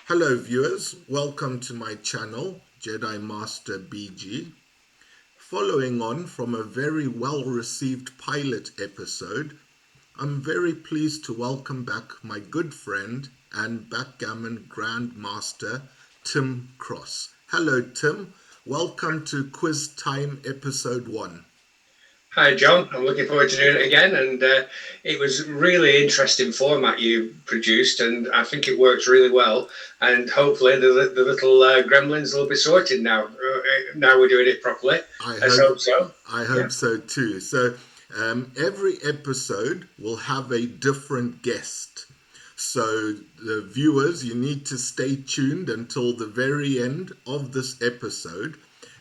Hello viewers, welcome to my channel, Jedi Master BG. Following on from a very well-received pilot episode, I'm very pleased to welcome back my good friend and backgammon grandmaster, Tim Cross. Hello Tim, welcome to Quiz Time episode 1. Hi, John. I'm looking forward to doing it again. And it was really interesting format you produced, and I think it works really well. And hopefully, the little gremlins will be sorted now. Now we're doing it properly. Let's hope so. I hope so too. So every episode will have a different guest. So the viewers, you need to stay tuned until the very end of this episode,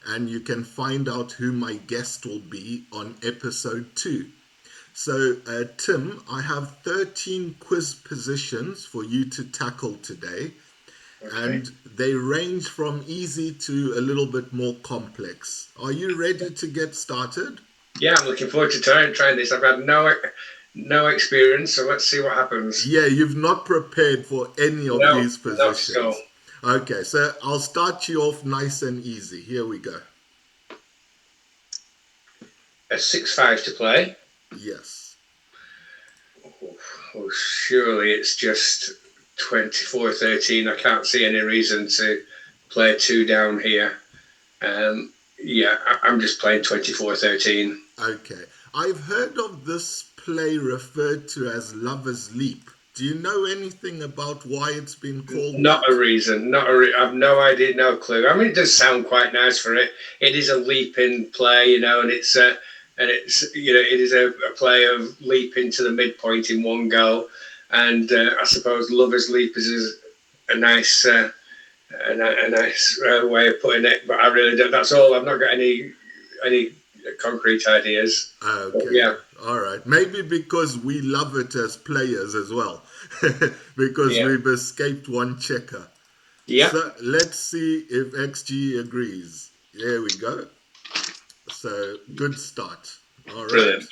and you can find out who my guest will be on episode 2. So, Tim, I have 13 quiz positions for you to tackle today, and they range from easy to a little bit more complex. Are you ready to get started? Yeah, I'm looking forward to trying this. I've had no experience, so let's see what happens. Yeah, you've not prepared for any of these positions. No. Okay, so I'll start you off nice and easy. Here we go. A 6-5 to play. Yes. Oh, surely it's just 24-13. I can't see any reason to play 2 down here. Yeah, I'm just playing 24-13. Okay. I've heard of this play referred to as Lover's Leap. Do you know anything about why it's been called Not that? a reason. I've no idea, no clue. I mean, it does sound quite nice for it. It is a leaping play, and it is a play of leaping to the midpoint in one go. And I suppose Lover's Leap is a nice way of putting it. But I really don't. That's all. I've not got any concrete ideas. Okay. But yeah. All right. Maybe because we love it as players as well, because we've escaped one checker. Yeah. So let's see if XG agrees. There we go. So good start. All right. Brilliant.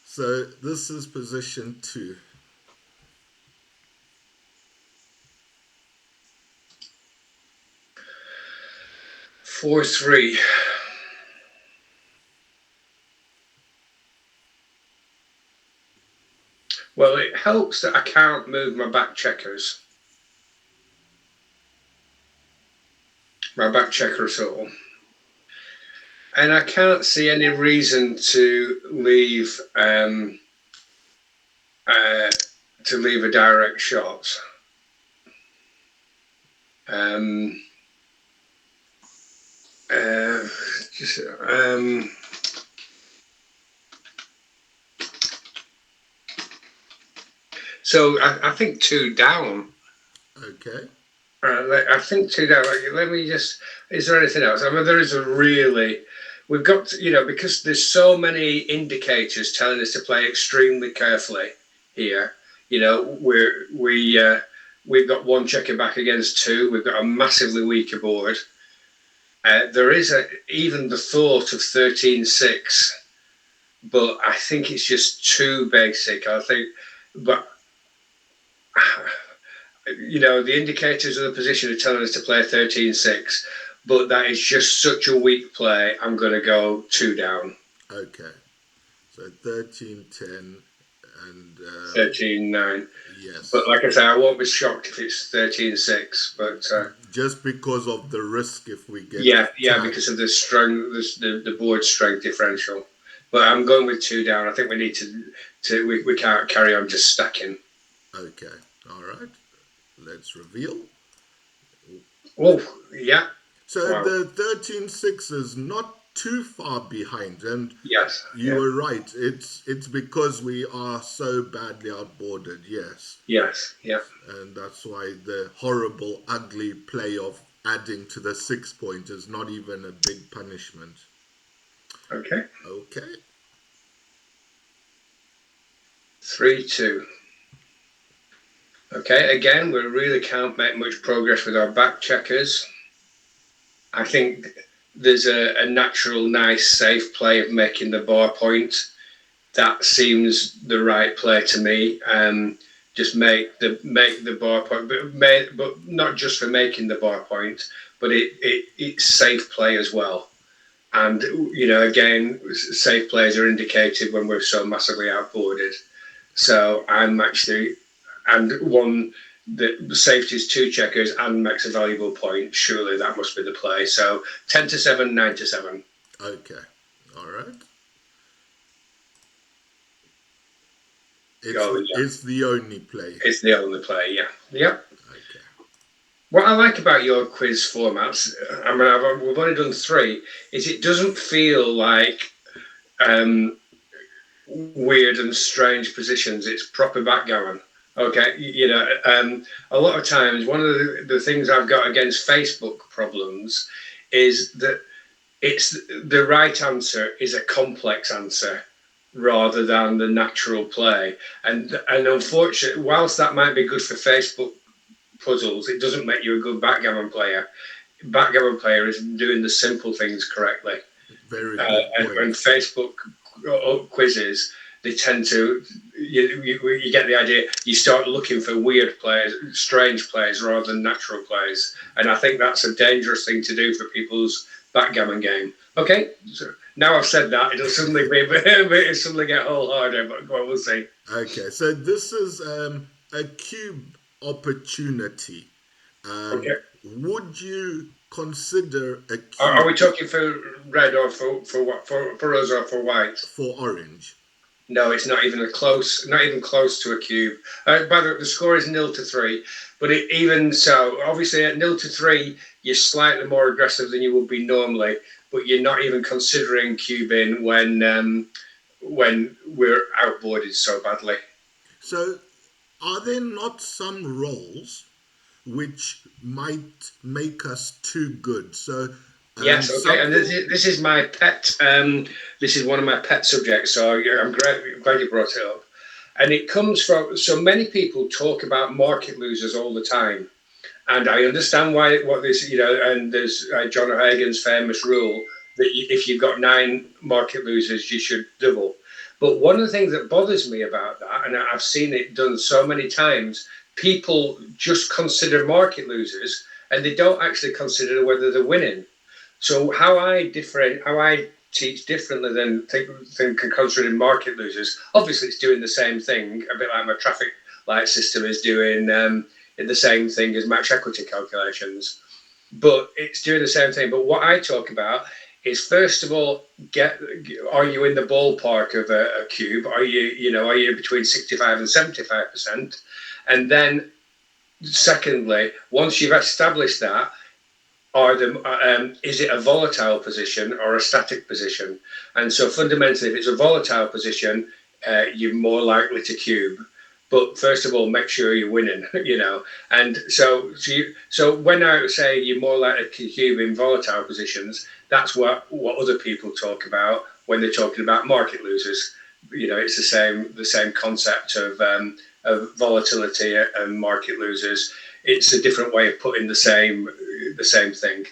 So this is position 2. Four, 3. Well, it helps that I can't move my back checkers. My back checker at all. And I can't see any reason to leave a direct shot. So I think 2 down. Okay. I think 2 down. Let me just. Is there anything else? I mean, there is we've got to, because there's so many indicators telling us to play extremely carefully here. We've got 1 checker back against 2. We've got a massively weaker board. There is even the thought of 13-6, but I think it's just too basic. But the indicators of the position are telling us to play 13-6, but that is just such a weak play. I'm going to go 2 down. Okay. So 13-10 and 13-9. Yes. But like I say, I won't be shocked if it's 13-6. But just because of the risk if we get because of the strength, the board strength differential. But I'm going with 2 down. I think we need to we can't carry on just stacking. Okay. All right. Let's reveal. Oh, yeah. So the 13-6 is not too far behind, and yes, you were right. It's because we are so badly outboarded. Yes. Yes. Yeah. And that's why the horrible, ugly play of adding to the 6 point is not even a big punishment. Okay. Okay. 3-2. Okay, again, we really can't make much progress with our back checkers. I think there's a natural, nice, safe play of making the bar point. That seems the right play to me. just make the bar point, but not just for making the bar point, but it's safe play as well. And again, safe plays are indicated when we're so massively outboarded. So I'm actually, and one that safeties 2 checkers and makes a valuable point. Surely that must be the play. So 10-7, 9-7. Okay, all right. It's the only play. It's the only play. Yeah. Yep. Okay. What I like about your quiz formats, I mean, we've only done 3, is it doesn't feel like weird and strange positions. It's proper backgammon. Okay, a lot of times one of the things I've got against Facebook problems is that it's the right answer is a complex answer rather than the natural play. And unfortunately, whilst that might be good for Facebook puzzles, it doesn't make you a good backgammon player. Backgammon player is doing the simple things correctly. Very good. And Facebook quizzes, they tend to, you get the idea, you start looking for weird players, strange players rather than natural players. And I think that's a dangerous thing to do for people's backgammon game. Okay, so now I've said that, it'll suddenly get a whole harder, but we'll see. Okay, so this is a cube opportunity. Okay. Would you consider a cube? Are we talking for red or for what? For us or for white? For orange. No, it's not even close to a cube. By the way, the score is 0-3, but even so, obviously at 0-3, you're slightly more aggressive than you would be normally, but you're not even considering cubing when we're outboarded so badly. So, are there not some roles which might make us too good? So. Yes, okay, and this is my pet. This is one of my pet subjects, so I'm glad you brought it up. And it comes from, so many people talk about market losers all the time, and I understand what this, and there's John O'Hagan's famous rule that if you've got 9 market losers, you should double. But one of the things that bothers me about that, and I've seen it done so many times, people just consider market losers, and they don't actually consider whether they're winning. So how I teach differently than considering market losers. Obviously, it's doing the same thing, a bit like my traffic light system is doing the same thing as match equity calculations. But it's doing the same thing. But what I talk about is, first of all, are you in the ballpark of a cube? Are you between 65 and 75%? And then, secondly, once you've established that, is it a volatile position or a static position? And so fundamentally, if it's a volatile position, you're more likely to cube. But first of all, make sure you're winning, And so when I say you're more likely to cube in volatile positions, that's what other people talk about when they're talking about market losers. It's the same concept of volatility and market losers. It's a different way of putting the same thing.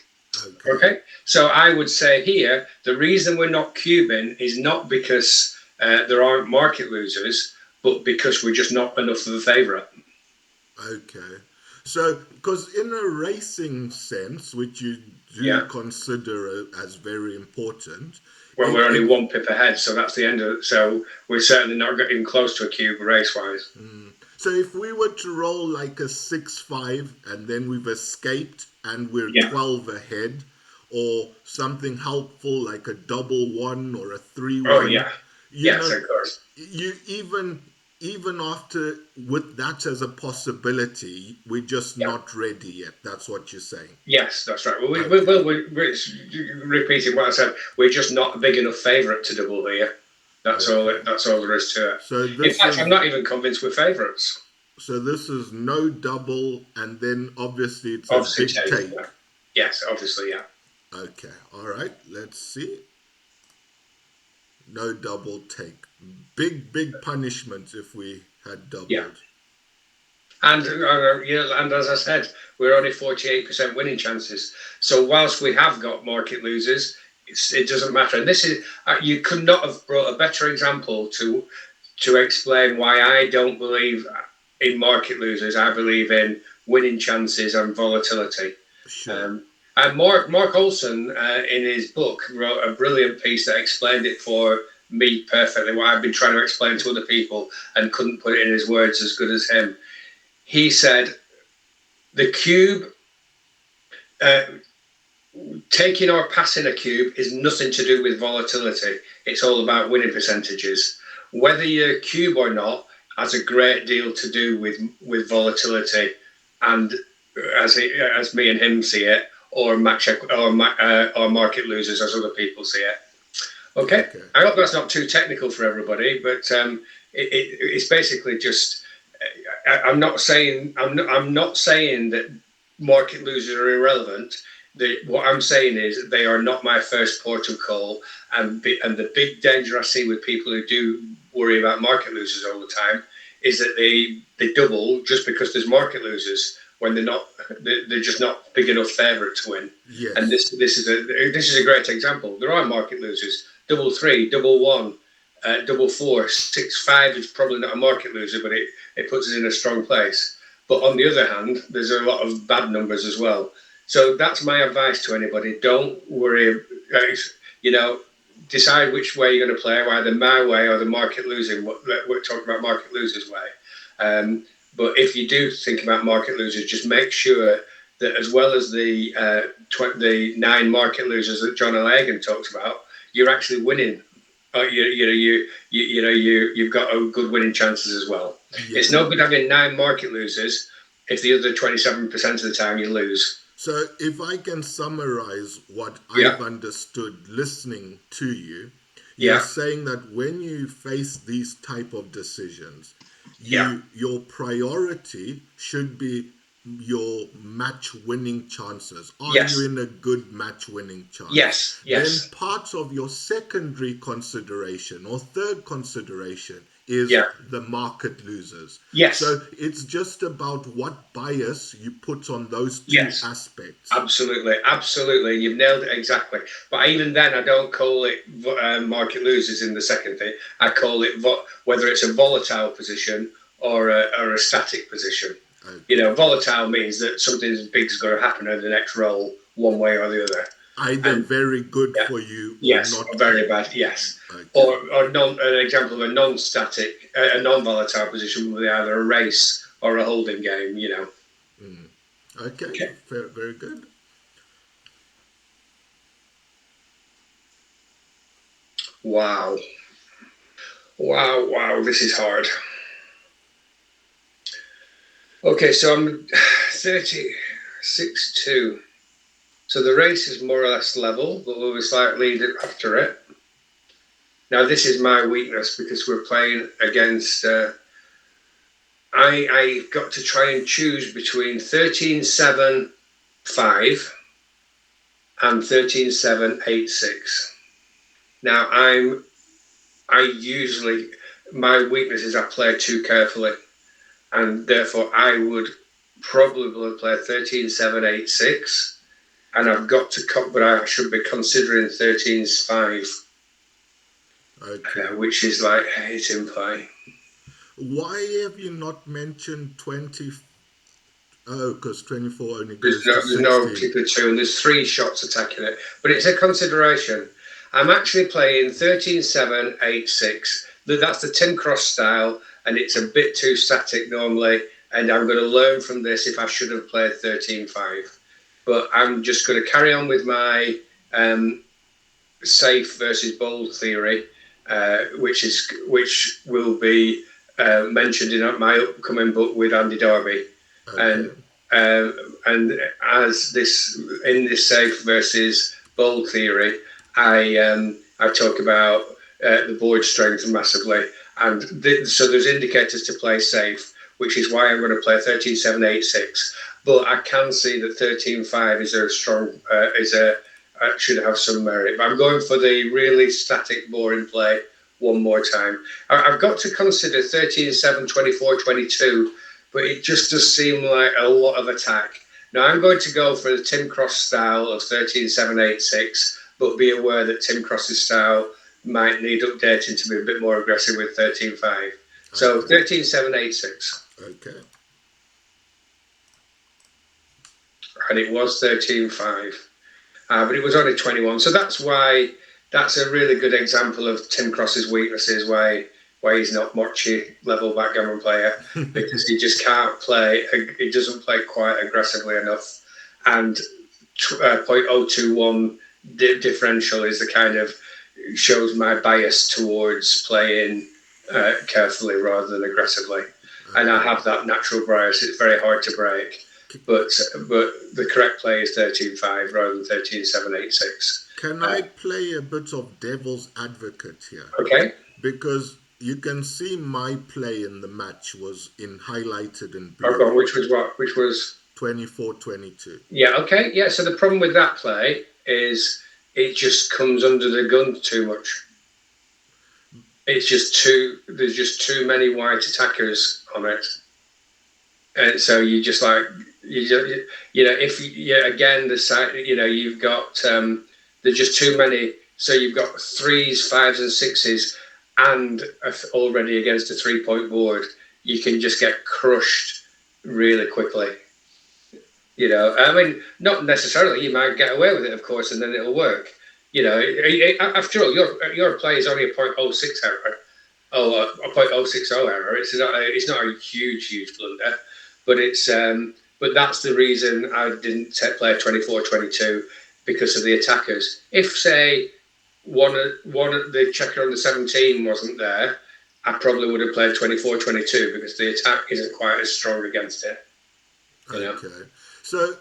Okay. So I would say here, the reason we're not cubing is not because there aren't market losers, but because we're just not enough of a favourite. Okay. So, because in a racing sense, which you do consider as very important. Well, we're only 1 pip ahead, so that's the end of it. So we're certainly not getting close to a cube race-wise. So if we were to roll like a 6-5 and then we've escaped and we're 12 ahead, or something helpful like a double 1 or a 3-1. Oh yeah. Yes, of course. You even after with that as a possibility, we're just not ready yet. That's what you're saying. Yes, that's right. Well, we're repeating what I said. We're just not a big enough favourite to double here. That's all. That's all there is to it. So in fact, I'm not even convinced we're favourites. So this is no double, and then obviously it's a big take. Yeah. Yes, obviously, yeah. Okay, all right. Let's see. No double take. Big punishment if we had doubled. Yeah. And and as I said, we're only 48% winning chances. So whilst we have got market losers, it doesn't matter. And this is you could not have brought a better example to explain why I don't believe in market losers, I believe in winning chances and volatility. Sure. And Mark Olson, in his book, wrote a brilliant piece that explained it for me perfectly, what I've been trying to explain to other people and couldn't put it in his words as good as him. He said, the cube, taking or passing a cube is nothing to do with volatility. It's all about winning percentages. Whether you're cube or not has a great deal to do with volatility, and as me and him see it, or market losers as other people see it. Okay. I hope that's not too technical for everybody, but it's basically just. I'm not saying that market losers are irrelevant. What I'm saying is they are not my first port of call, and the big danger I see with people who do worry about market losers all the time is that they double just because there's market losers when they're just not big enough favourite to win. Yes. And this is a great example. There are market losers. 3, 1, 4, 6, 5 is probably not a market loser, but it puts us in a strong place. But on the other hand, there's a lot of bad numbers as well. So that's my advice to anybody. Don't worry. Decide which way you're going to play, either my way or the market losing. We're talking about market losers way. But if you do think about market losers, just make sure that as well as the 9 market losers that John O'Hagan talks about, you're actually winning. You've got a good winning chances as well. Yeah. It's no good having 9 market losers if the other 27% of the time you lose. So if I can summarize what I've understood listening to you, you're saying that when you face these type of decisions, your priority should be your match winning chances. Are you in a good match winning chance? Yes. Then part of your secondary consideration or third consideration is the market losers. Yes. So it's just about what bias you put on those two aspects. Absolutely. You've nailed it exactly. But even then, I don't call it market losers in the second thing. I call it whether it's a volatile position or a static position. Okay. Volatile means that something big is going to happen in the next roll, one way or the other. Either very good for you, or not very bad. Yes, okay. Or an example of a non-static, a non-volatile position would be either a race or a holding game. Okay. Very good. Wow! This is hard. Okay, so I'm 36-2. So the race is more or less level, but we'll be slightly after it. Now, this is my weakness because we're playing against... I got to try and choose between 13-7-5 and 13-7-8-6. Now, my weakness is I play too carefully, and therefore I would probably play 13-7-8-6. And I've got to but I should be considering 13-5, which is like 8 in play. Why have you not mentioned 20? Oh, because 24 only goes to 16. There's no particular 2, and there's 3 shots attacking it. But it's a consideration. I'm actually playing 13-7-8-6. That's the Tim Cross style, and it's a bit too static normally. And I'm going to learn from this if I should have played 13-5. But I'm just going to carry on with my safe versus bold theory, which will be mentioned in my upcoming book with Andy Darby. Okay. And as in this safe versus bold theory, I talk about the board strength massively, and so there's indicators to play safe, which is why I'm going to play 13-7-8-6. But I can see that 13-5 is a strong, should have some merit. But I'm going for the really static, boring play one more time. I've got to consider 13-7, 24, 22, but it just does seem like a lot of attack. Now, I'm going to go for the Tim Cross style of 13-7-8-6, but be aware that Tim Cross's style might need updating to be a bit more aggressive with 13-5. So 13-7-8-6. Okay. And it was 13.5. But it was only 21. So that's why that's a really good example of Tim Cross's weaknesses, why he's not Mochi level backgammon player, because he just can't play. He doesn't play quite aggressively enough, and .021 differential is the kind of shows my bias towards playing carefully rather than aggressively. Okay. And I have that natural bias. It's very hard to break. But the correct play is 13.5 rather than 13.786. Can I play a bit of devil's advocate here? Okay. Because you can see my play in the match was highlighted in blue. Oh, God, which was what? Which was 24-22. Yeah. Okay. Yeah. So the problem with that play is it just comes under the gun too much. It's just there's just too many white attackers on it, and so you just like. Again, the side, you've got there's just too many. So you've got 3s, 5s, and 6s, and already against a 3-point board, you can just get crushed really quickly. I mean, not necessarily. You might get away with it, of course, and then it'll work. After all, your play is only a .06 error. Oh, a .060 error. It's not a huge blunder, but it's. But that's the reason I didn't play 24-22 because of the attackers. If, say, one of the checker on the 17 wasn't there, I probably would have played 24-22 because the attack isn't quite as strong against it. Okay. So,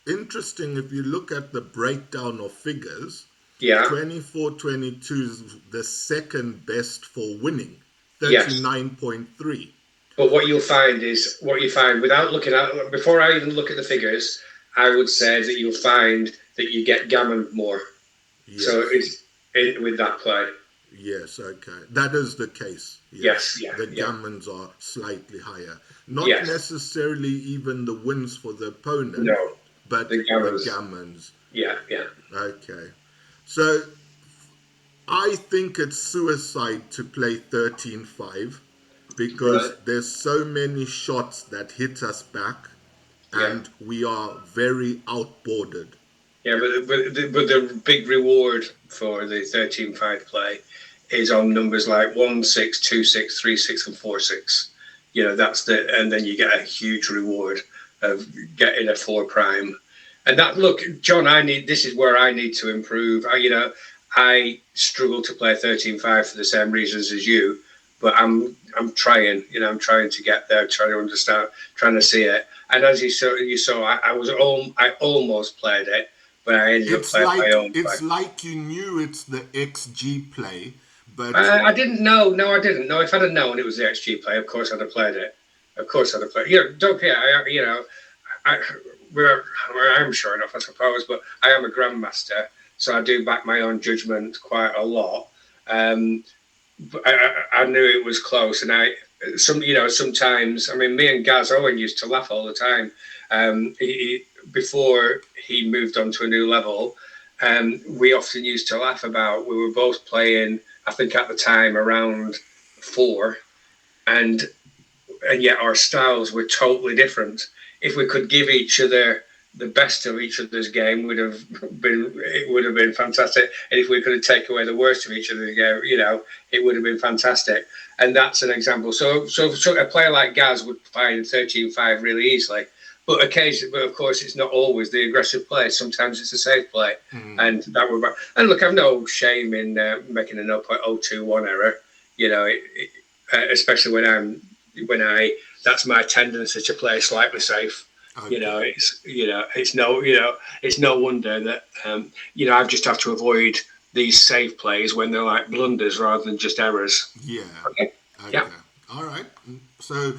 interesting, if you look at the breakdown of figures, 24-22 is the second best for winning, 39.3. Yes. But what you find without looking at, before I even look at the figures, I would say that you'll find that you get gammon more. Yes. So it's with that play. Yes, okay. That is the case. Yes, The gammons are slightly higher. Not necessarily even the wins for the opponent. No, but the gammons. Yeah. Okay. So I think it's suicide to play 13-5. Because there's so many shots that hit us back, and we are very outboarded. Yeah, but the big reward for the 13-5 play is on numbers like 1, 6, 2, 6, 3, 6, and 4, 6. And then you get a huge reward of getting a 4 prime. And that, look, John, this is where I need to improve. I struggle to play 13-5 for the same reasons as you. But I'm trying, I'm trying to get there, trying to understand, trying to see it. And as you saw, I almost played it, but I ended up playing my own play. It's like you knew it's the XG play, but I didn't know. No, I didn't know. If I'd have known it was the XG play, of course I'd have played it. Don't care. I'm sure enough, I suppose, but I am a grandmaster, so I do back my own judgment quite a lot. I knew it was close, and sometimes, I mean, me and Gaz Owen used to laugh all the time. Before he moved on to a new level, we often used to laugh about, we were both playing, I think at the time, around 4, and yet our styles were totally different. If we could give each other the best of each other's game, it would have been fantastic. And if we could take away the worst of each other's game, it would have been fantastic. And that's an example. So a player like Gaz would find 13-5 really easily. But of course, it's not always the aggressive play. Sometimes it's a safe play, and that would. And look, I've no shame in making a 0.021 error. Especially when that's my tendency to play slightly safe. Okay. It's no wonder that I just have to avoid these safe plays when they're like blunders rather than just errors. Yeah. Okay. Yeah. All right. So,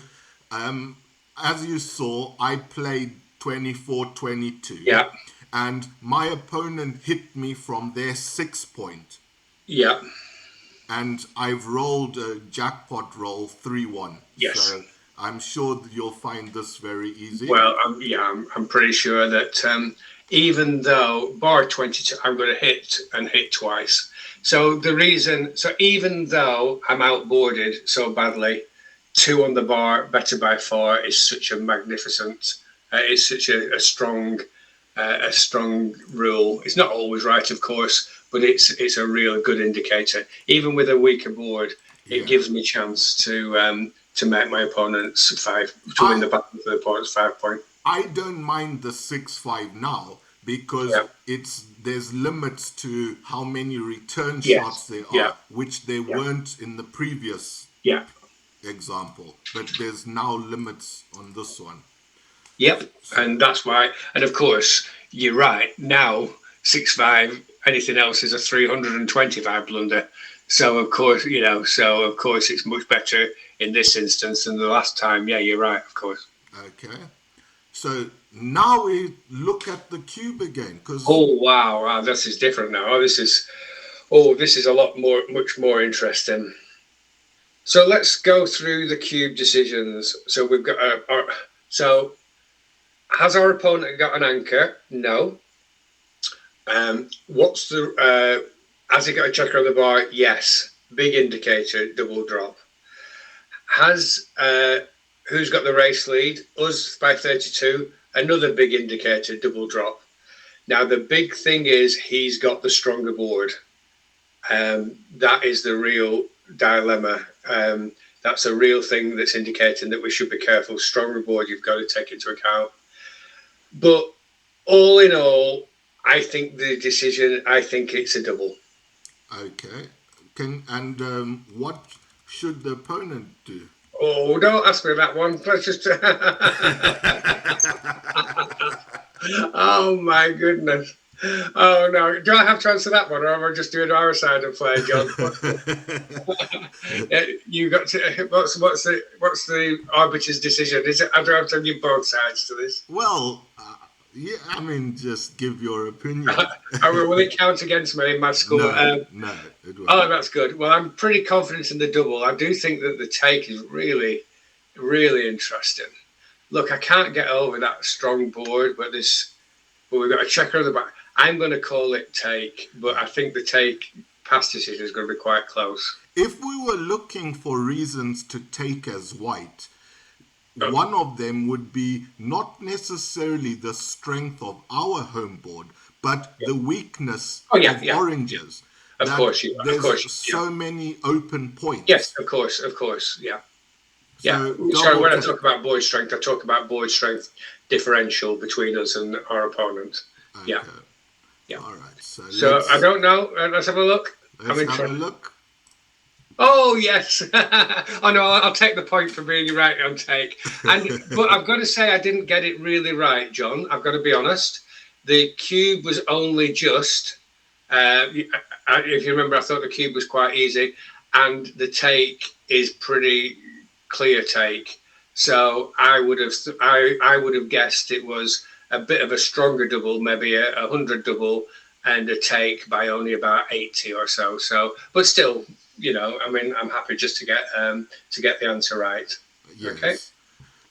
as you saw, I played 24-22. Yeah. And my opponent hit me from their 6 point. Yeah. And I've rolled a jackpot roll 3-1. Yes. So I'm sure that you'll find this very easy. Well, I'm pretty sure that even though bar 22, I'm going to hit twice. So even though I'm outboarded so badly, 2 on the bar, better by far, is such a magnificent, it's such a strong rule. It's not always right, of course, but it's a real good indicator. Even with a weaker board, it gives me a chance to make my opponents win the battle for the opponent's 5 point. I don't mind the 6-5 now because there's limits to how many return shots there are, which there weren't in the previous example. But there's now limits on this one. Yep, and that's why. And of course, you're right. Now 6-5, anything else is a 325 blunder. So of course, it's much better in this instance than the last time. Yeah, you're right. Of course. Okay. So now we look at the cube again. Wow, this is different now. This is much more interesting. So let's go through the cube decisions. So we've got has our opponent got an anchor? No. Has he got a checker on the bar? Yes. Big indicator, double drop. Who's got the race lead? Us by 32. Another big indicator, double drop. Now the big thing is he's got the stronger board. That is the real dilemma. That's a real thing that's indicating that we should be careful. Stronger board you've got to take into account. But all in all, I think it's a double. Okay. What should the opponent do? Oh, don't ask me that one. Let's just... Oh, my goodness. Oh, no. Do I have to answer that one, or am I just doing our side of play, John? You got to... What's the arbiter's decision? Is it? I don't have to give both sides to this. Well... just give your opinion. Will it count against me in my score? No, it won't. Oh, that's good. Well, I'm pretty confident in the double. I do think that the take is really, really interesting. Look, I can't get over that strong board, but we've got a checker on the back. I'm going to call it take, but I think the take pass decision is going to be quite close. If we were looking for reasons to take as white, one of them would be not necessarily the strength of our home board, but the weakness of oranges. Of course, there's so many open points. Yes, of course, yeah. Sorry, when I talk about board strength, I talk about board strength differential between us and our opponent. Okay. Yeah. All right. So I don't know. Let's have a look. Let's have a look. Oh, yes. Oh, no, I'll take the point for being right on take. But I've got to say I didn't get it really right, John. I've got to be honest. The cube was only just... if you remember, I thought the cube was quite easy. And the take is pretty clear take. So I would have guessed it was a bit of a stronger double, maybe a 100 double, and a take by only about 80 or so. But still... I'm happy just to get the answer right. Yes. Okay.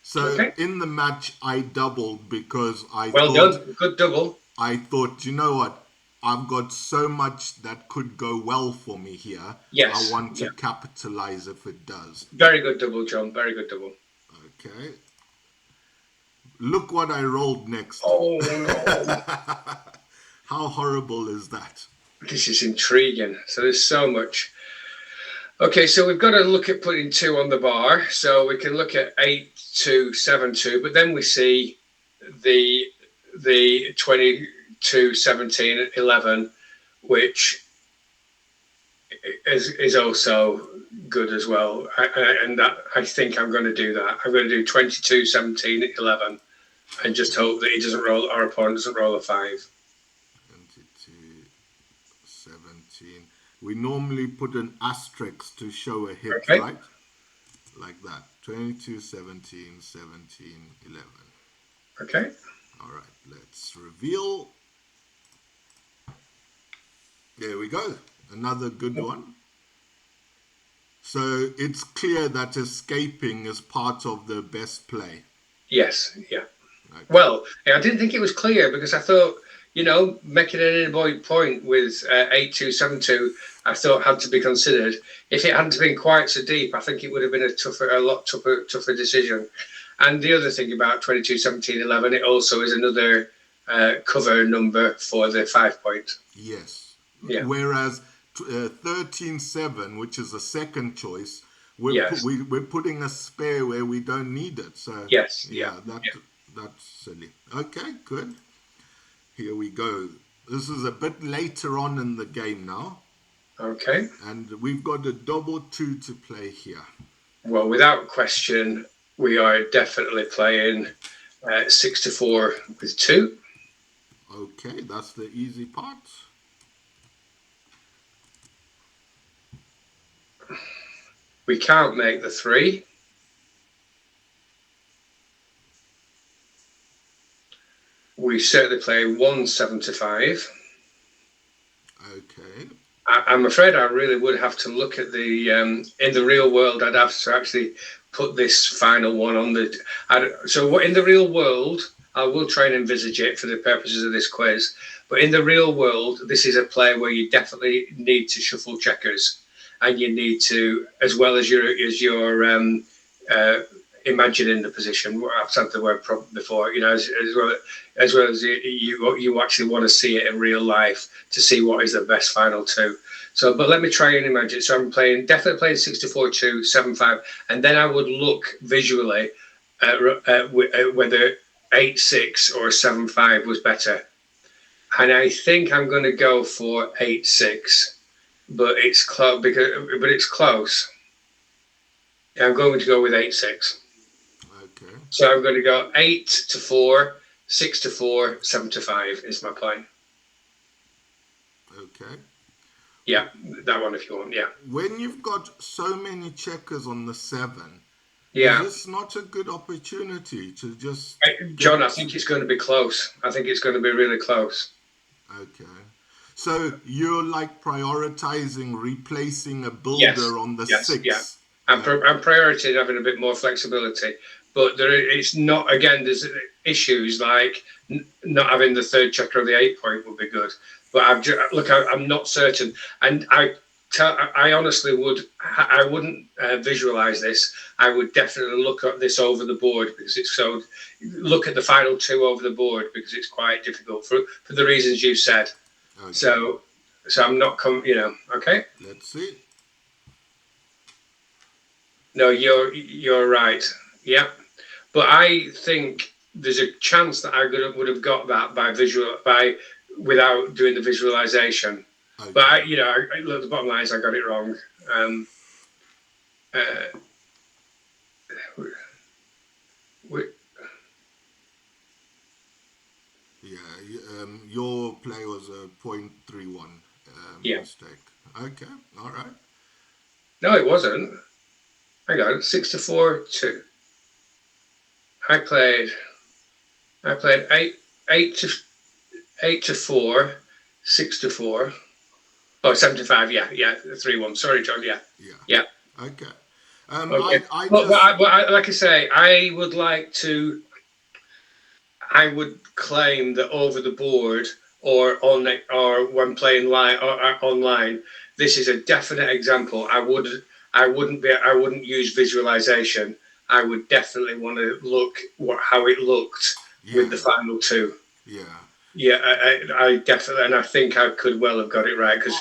So in the match, I doubled because I thought... Well done. Good double. I thought, you know what? I've got so much that could go well for me here. Yes. I want to capitalize if it does. Very good double, John. Very good double. Okay. Look what I rolled next. Oh, no. How horrible is that? This is intriguing. So there's so much... Okay, so we've got to look at putting 2 on the bar. So we can look at 8-2, 7-2, but then we see the 22, 17, 11, which is also good as well. I think I'm going to do that. I'm going to do 22, 17, 11, and just hope that our opponent doesn't roll a 5. 22, 17. We normally put an asterisk to show a hit, right? Like that. 22, 17, 17, 11. Okay. All right, let's reveal. There we go. Another good one. So it's clear that escaping is part of the best play. Yes, yeah. Okay. Well, I didn't think it was clear because I thought, making an any point with 8-2, 7-2, I thought had to be considered. If it hadn't been quite so deep, I think it would have been a lot tougher decision. And the other thing about 22, 17, 11, it also is another cover number for the 5 point. Yes. Yeah. Whereas 13-7, which is a second choice, Yes. we're putting a spare where we don't need it. So Yes. that's silly. Okay, good. Here we go. This is a bit later on in the game now. Okay. And we've got a double 2 to play here. Well, without question, we are definitely playing 6-4 with 2. Okay, that's the easy part. We can't make the 3. We certainly play 1-7-5. Okay. I'm afraid I really would have to look at the in the real world. I'd have to actually put this final one on the. So what in the real world? I will try and envisage it for the purposes of this quiz. But in the real world, this is a play where you definitely need to shuffle checkers, and you need to, as well as your imagining the position. I've said the word before, as well as you actually want to see it in real life to see what is the best final 2. So, but let me try and imagine. So I'm definitely playing 6-4, 2, 7-5, and then I would look visually at whether 8-6 or 7-5 was better. And I think I'm going to go for 8-6, but it's close but it's close. I'm going to go with 8-6. Okay. So I'm going to go 8-4, 6-4, 7-5 is my plan. Okay. Yeah, that one if you want. Yeah. When you've got so many checkers on the 7, Yeah. is this not a good opportunity to just... John, I think it's going to be close. I think it's going to be really close. Okay. So you're like prioritizing replacing a builder on the 6. Yeah. I'm prioritizing having a bit more flexibility. But it's not, again, there's issues like not having the 3rd checker of the 8 point would be good. But I'm not certain. And I honestly I wouldn't visualize this. I would definitely look at this over the board because look at the final 2 over the board because it's quite difficult for the reasons you said. Okay. So I'm not, okay. Let's see. No, you're right. Yeah, but I think there's a chance that I would have got that without doing the visualization. Okay. But look, the bottom line is I got it wrong. Your play was a 0.31 mistake. Okay, all right. No, it wasn't. Hang on, 6-4, 2. I played 8-4, 6-4. Oh, 7-5. Yeah, 3-1. Sorry, John. Yeah. Okay. Okay. Like I say, I would claim that over the board or when playing live or online, this is a definite example. I wouldn't use visualization. I would definitely want to look how it looked with the final 2. Yeah. Yeah, I definitely, and I think I could well have got it right because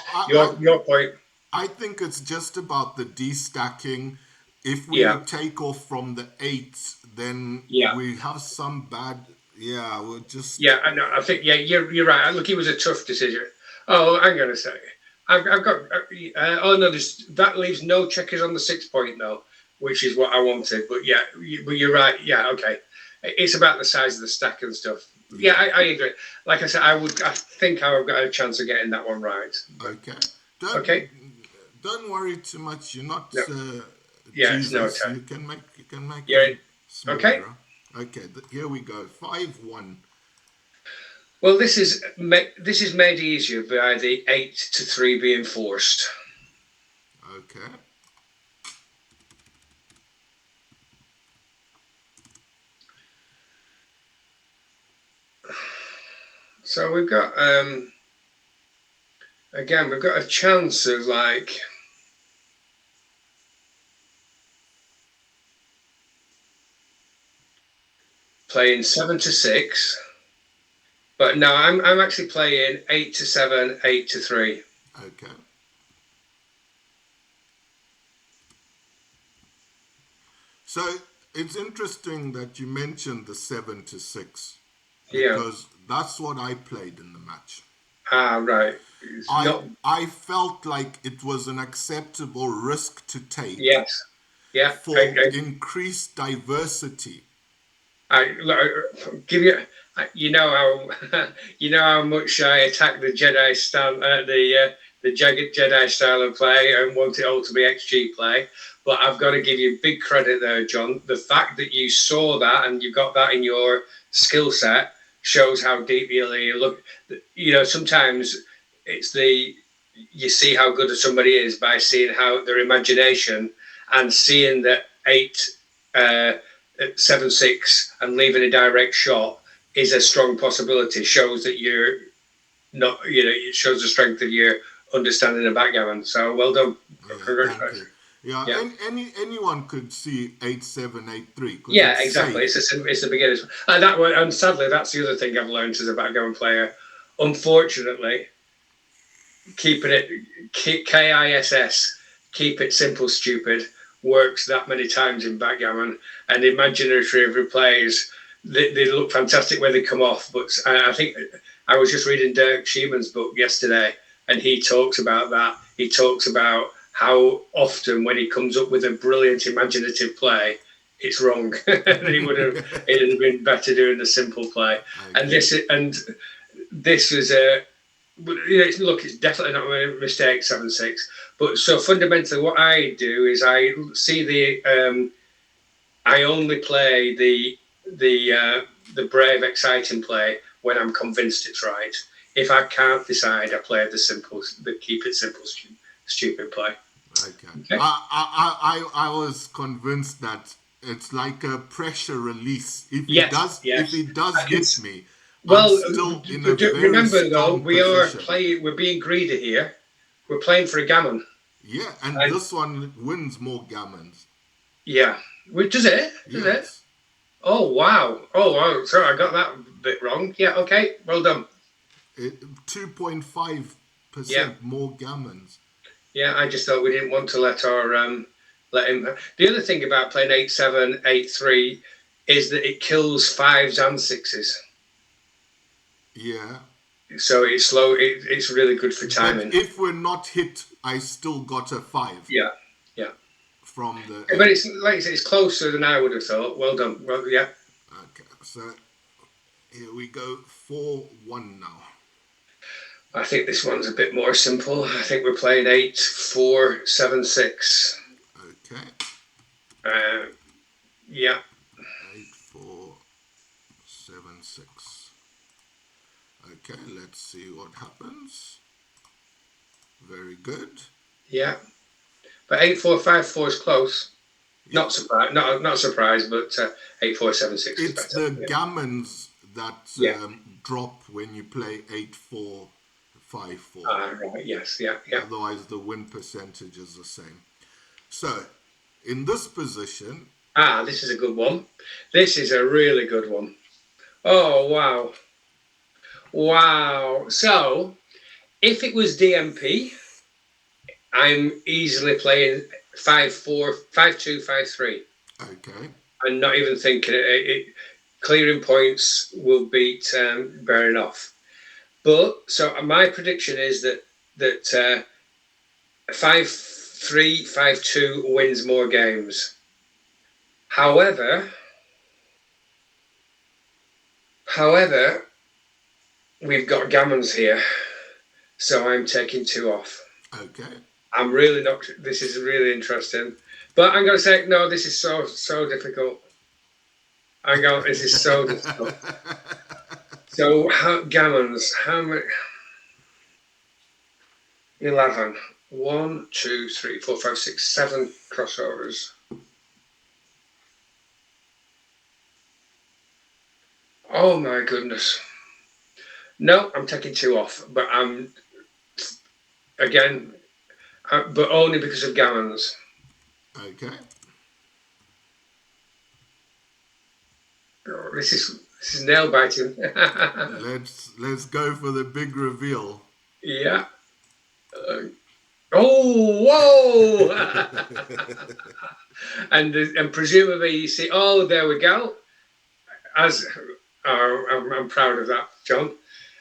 your point. I think it's just about the destacking. If we take off from the 8, then we have some bad. Yeah, we'll just. Yeah, I know. I think you're right. Look, it was a tough decision. Oh, I'm going to say I've got. No, that leaves no checkers on the 6 point though, which is what I wanted. But you're right. Yeah, okay. It's about the size of the stack and stuff. Yeah, I agree. Like I said, I think I've got a chance of getting that one right. Okay. Don't worry too much. You're not. No. Jesus. No time. You can make. Okay. Error. Okay. Here we go. 5-1. Well, this is made easier by the 8-3 being forced. Okay. So we've got again, we've got a chance of like playing 7-6, but no, I'm actually playing 8-7, 8-3. Okay. So it's interesting that you mentioned the 7-6 Yeah. because that's what I played in the match. Ah, right. It's not. I felt like it was an acceptable risk to take Yes. Yeah. for increased diversity. Give you. You know how you know how much I attack the Jedi style, the Jedi style of play, and want it all to be XG play. But I've got to give you big credit there, John. The fact that you saw that and you got that in your skill set shows how deeply you look. You know, sometimes it's you see how good somebody is by seeing how their imagination and seeing that 7-6 and leaving a direct shot is a strong possibility. Shows that you're not, it shows the strength of your understanding of backgammon. So well done. Yeah, thank you. Congratulations. Yeah, Yeah. anyone could see 8-7, 8-3 because Yeah, it's exactly. safe. It's the beginners, and sadly, that's the other thing I've learned as a backgammon player. Unfortunately, keeping it KISS, keep it simple, stupid, works that many times in backgammon. And imaginary plays, they look fantastic when they come off. But I think I was just reading Dirk Schieman's book yesterday, and he talks about that. He talks about how often when he comes up with a brilliant imaginative play, it's wrong. It'd have been better doing the simple play. Okay. And this was a look, it's definitely not a mistake, 7-6. But so fundamentally, what I do is I see I only play the brave, exciting play when I'm convinced it's right. If I can't decide, I play the keep it simple, stupid play. Okay. Okay. I was convinced that it's like a pressure release. Yes, If he yes. does I can. hit me, I'm Well, still in a very remember though, strong we are position. playing. We're being greedy here. We're playing for a gammon. Yeah, and And this one wins more gammons. yeah, does it? Does it? Yes. Oh wow! Oh wow! Sorry, I got that bit wrong. Yeah. Okay. Well done. 2.5% Yeah. more gammons. Yeah. I just thought we didn't want to let him. The other thing about playing 8-7, 8-3 is that it kills fives and sixes. Yeah. So it's slow. It's really good for But timing. if we're not hit, I still got a 5 Yeah. Yeah. from the But 8. it's like I said, it's closer than I would have thought. Well done. Well, yeah. Okay, so here we go, 4-1 now. I think this one's a bit more simple. I think we're playing 8-4-7-6. Okay. Yeah. 8-4-7-6. Okay, let's see what happens. Very good. Yeah. But 8-4-5-4 is close. Yeah. Not surprised. Not surprised, but 8-4-7-6 is It's better. the gammons that drop when you play 8-4-5-4. Right. Yes. Yeah. Yeah. Otherwise, the win percentage is the same. So, in this position, This is a good one. This is a really good one. Oh wow. Wow. So, if it was DMP, I'm easily playing 5-4, 5-2, 5-3. okay, I'm not even thinking it. Clearing points will beat bearing off. But so my prediction is that 5-3, 5-2 wins more games. However, we've got gammons here, so I'm taking 2 off. okay. I'm really not. This is really interesting, but I'm going to say no. This is so difficult. This is so difficult. So gammons, how many? 11. 1, 2, 3, 4, 5, 6, 7 crossovers. Oh my goodness. No, I'm taking 2 off, but again, but only because of gammons. Okay. Oh, this is nail biting. Let's go for the big reveal. Yeah. Oh, whoa! and presumably you see. Oh, there we go. As I'm proud of that, John.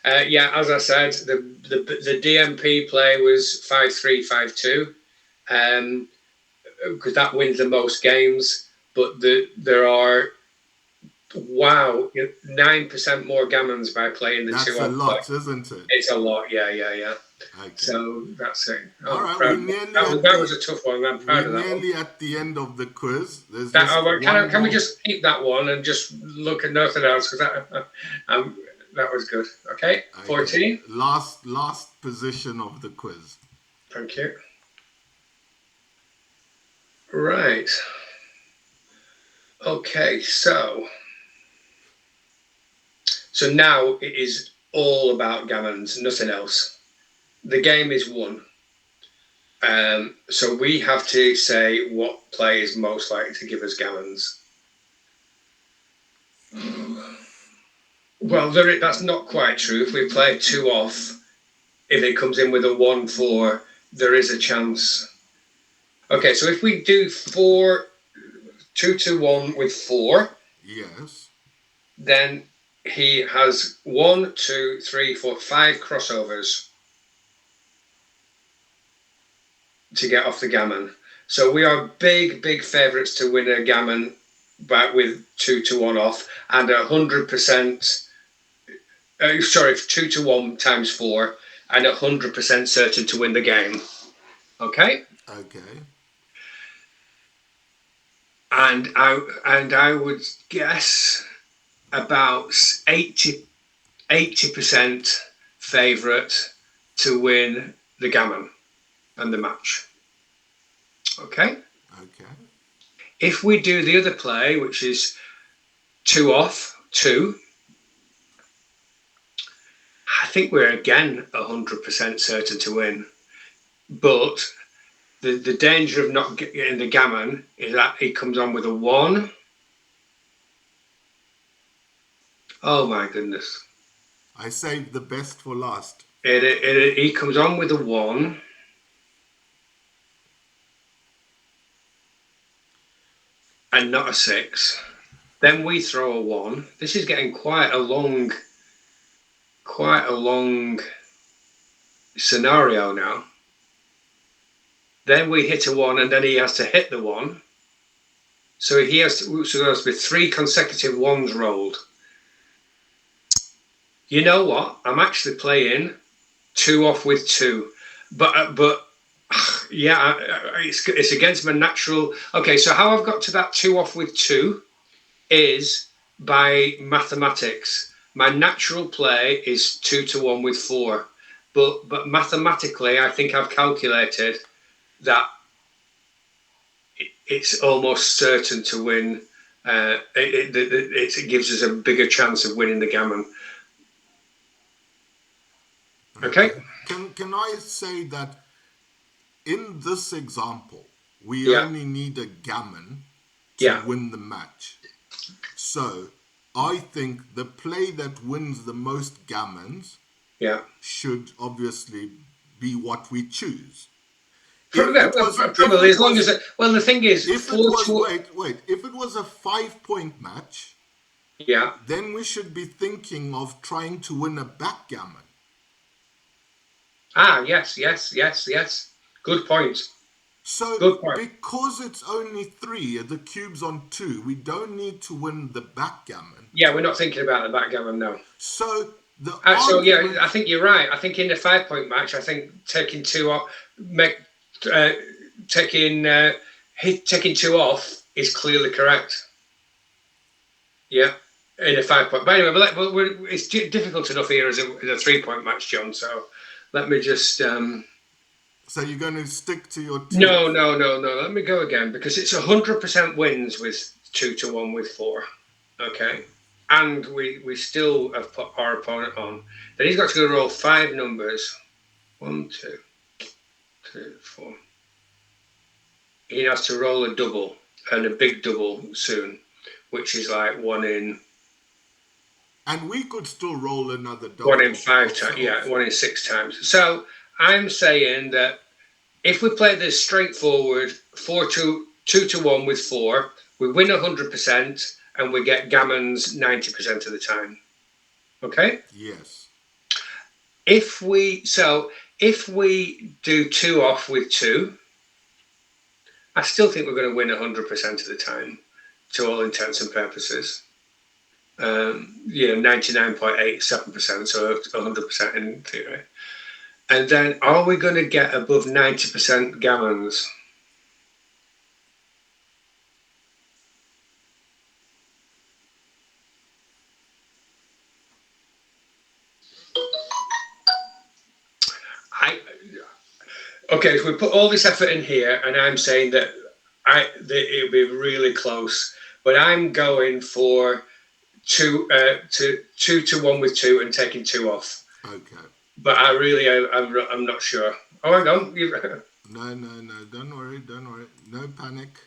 Yeah, as I said, the DMP play was 5-3-5-2, because that wins the most games. But there are 9% more gammons by playing the That's two a off play. lot, isn't it? It's a lot, yeah. Okay. So that's it. All I'm right, proud. That was a tough one. I'm proud we're of that one. nearly at the end of the quiz. There's just one Can we more. just keep that one and just look at nothing else? Because that was good. Okay, Okay. 14. Last position of the quiz. Thank you. Right. Okay, so now it is all about gammons, nothing else. The game is won. So we have to say what play is most likely to give us gammons. Well, that's not quite true. If we play 2 off, if it comes in with a 1-4, there is a chance. Okay, so if we do 2-1 with 4, yes, then he has 1, 2, 3, 4, 5 crossovers to get off the gammon. So we are big favourites to win a gammon with 2-1 off, and 100%. Sorry, 2-1 times 4, and 100% certain to win the game. Okay. Okay. And I would guess about 80% favourite to win the gammon and the match. Okay. Okay. If we do the other play, which is 2 off 2, I think we're again 100% certain to win. But the danger of not getting the gammon is that he comes on with a 1. Oh my goodness. I saved the best for last. He comes on with a 1. And not a 6. Then we throw a 1. This is getting quite a long scenario now. Then we hit a 1, and then he has to hit the 1. So there's to be 3 consecutive 1s rolled. You know what? I'm actually playing 2 off with 2, but yeah, it's against my natural. Okay, so how I've got to that 2 off with 2 is by mathematics. My natural play is 2-1 with 4, but mathematically, I think I've calculated that it's almost certain to win. It gives us a bigger chance of winning the gammon. Okay. Can I say that in this example, we only need a gammon to win the match? So I think the play that wins the most gammons should obviously be what we choose. Probably as long as the thing is, if it was a 5-point match, then we should be thinking of trying to win a backgammon. Yes. Good point. So because it's only 3, the cube's on 2, we don't need to win the backgammon. Yeah, we're not thinking about the backgammon, no. So I think you're right. I think in the 5-point match, I think taking 2 off, taking 2 off is clearly correct. Yeah, in a 5-point. But anyway, it's difficult enough here as a 3-point match, John. So let me just. So you're going to stick to your 2? No. Let me go again, because it's 100% wins with 2-1 with 4. Okay. and we still have put our opponent on, then he's got to go roll 5 numbers. 1, 2, 3, 4. He has to roll a double, and a big double soon, which is like 1 in. And we could still roll another double. 1 in 5 times, yeah, 1 in 6 times. So I'm saying that if we play this straightforward 2-1 with 4, we win 100% and we get gammons 90% of the time. Okay? Yes. If we do 2 off with 2, I still think we're going to win 100% of the time, to all intents and purposes. 99.87%, so 100% in theory. And then, are we going to get above 90% gammons? Okay, so we put all this effort in here, and I'm saying that it'll be really close. But I'm going for 2-1 with 2 and taking 2 off. Okay. But I'm not sure. Oh, hang on. No. Don't worry. No panic.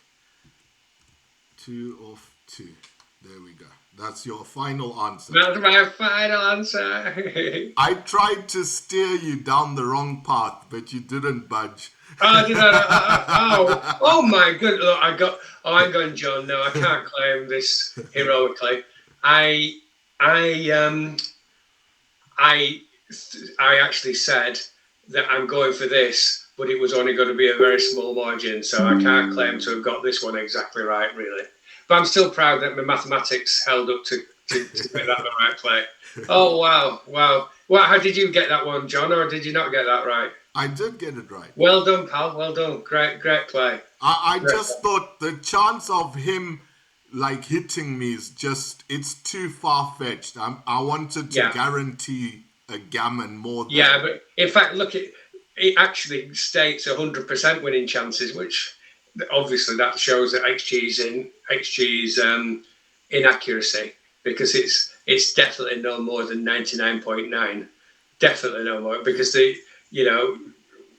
2 off 2. There we go. That's your final answer. That's my final answer. I tried to steer you down the wrong path, but you didn't budge. Oh my goodness! Look, I'm going, John. No, I can't claim this heroically. I actually said that I'm going for this, but it was only going to be a very small margin, so I can't claim to have got this one exactly right, really. But I'm still proud that my mathematics held up to make that the right play. Oh, wow. Well, how did you get that one, John, or did you not get that right? I did get it right. Well done, pal. Well done. Great play. I just thought the chance of him hitting me is it's too far-fetched. I wanted to guarantee a gammon more than... Yeah, but in fact, look, it actually states 100% winning chances, which obviously that shows that XG's inaccuracy, because it's definitely no more than 99.9. Definitely no more, because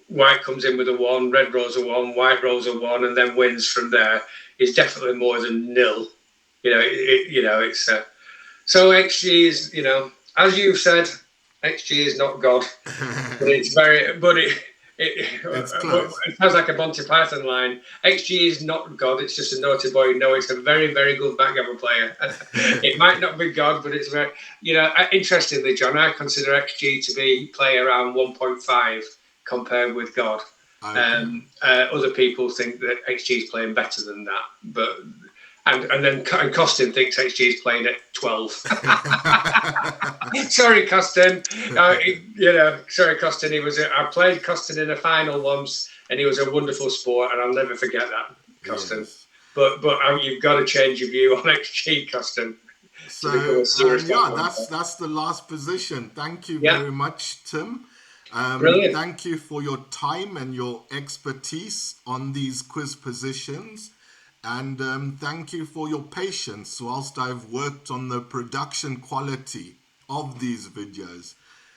white comes in with a 1, red rolls a 1, white rolls a 1, and then wins from there. Is definitely more than nil. It's so XG is, as you've said, XG is not God, but it's close. It sounds like a Monty Python line. XG is not God. It's just a naughty boy. No, it's a very, very good backgammon player. It might not be God, but it's very, interestingly, John, I consider XG to be play around 1.5 compared with God. Okay. Other people think that XG is playing better than that, but and Costin thinks XG is playing at 12. Sorry, Costin. Sorry, Costin. I played Costin in a final once, and he was a wonderful sport, and I'll never forget that, Costin. Yes. But you've got to change your view on XG, Costin. So that's the last position. Thank you very much, Tim. Brilliant. Thank you for your time and your expertise on these quiz positions. And thank you for your patience whilst I've worked on the production quality of these videos.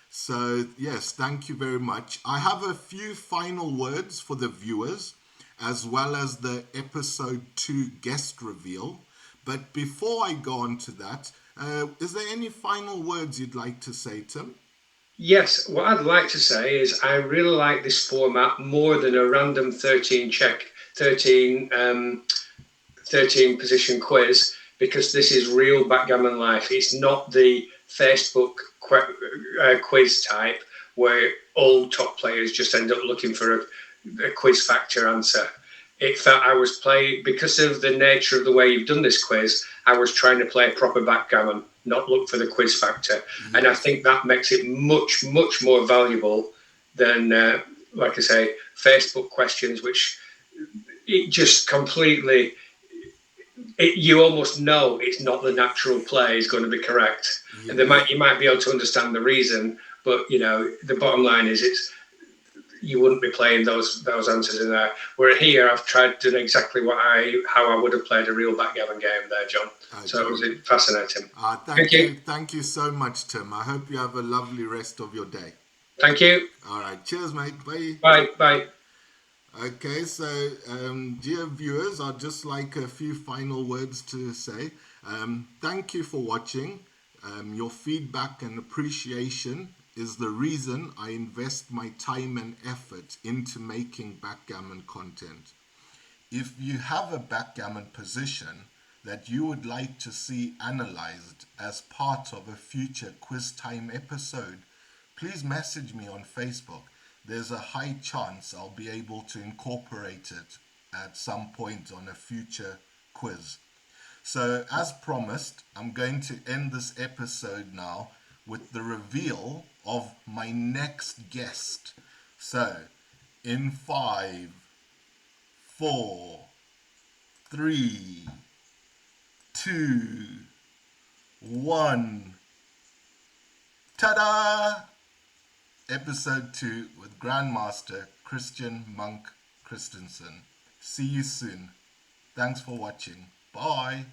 So, yes, thank you very much. I have a few final words for the viewers, as well as the episode 2 guest reveal. But before I go on to that, is there any final words you'd like to say, Tim? Yes, what I'd like to say is I really like this format more than a random 13 position quiz, because this is real backgammon life. It's not the Facebook quiz type where all top players just end up looking for a quiz factor answer. It felt I was playing, because of the nature of the way you've done this quiz, I was trying to play proper backgammon, not look for the quiz factor. Mm-hmm. And I think that makes it much, much more valuable than, like I say, Facebook questions, which it just completely... you almost know it's not the natural play is going to be correct. Yeah. And you might be able to understand the reason, but the bottom line is you wouldn't be playing those answers in there. Where here, I've tried doing exactly how I would have played a real backgammon game there, John. Okay. So it was fascinating. Thank you. Thank you so much, Tim. I hope you have a lovely rest of your day. Thank you. All right. Cheers, mate. Bye. Bye. Bye. Okay, so dear viewers, I'd just like a few final words to say. Thank you for watching. Your feedback and appreciation is the reason I invest my time and effort into making backgammon content. If you have a backgammon position that you would like to see analyzed as part of a future quiz time episode, please message me on Facebook. There's a high chance I'll be able to incorporate it at some point on a future quiz. So, as promised, I'm going to end this episode now with the reveal of my next guest. So, in 5, 4, 3, 2, 1, ta-da! Episode 2 with Grandmaster Christian Monk Christensen. See you soon. Thanks for watching. Bye.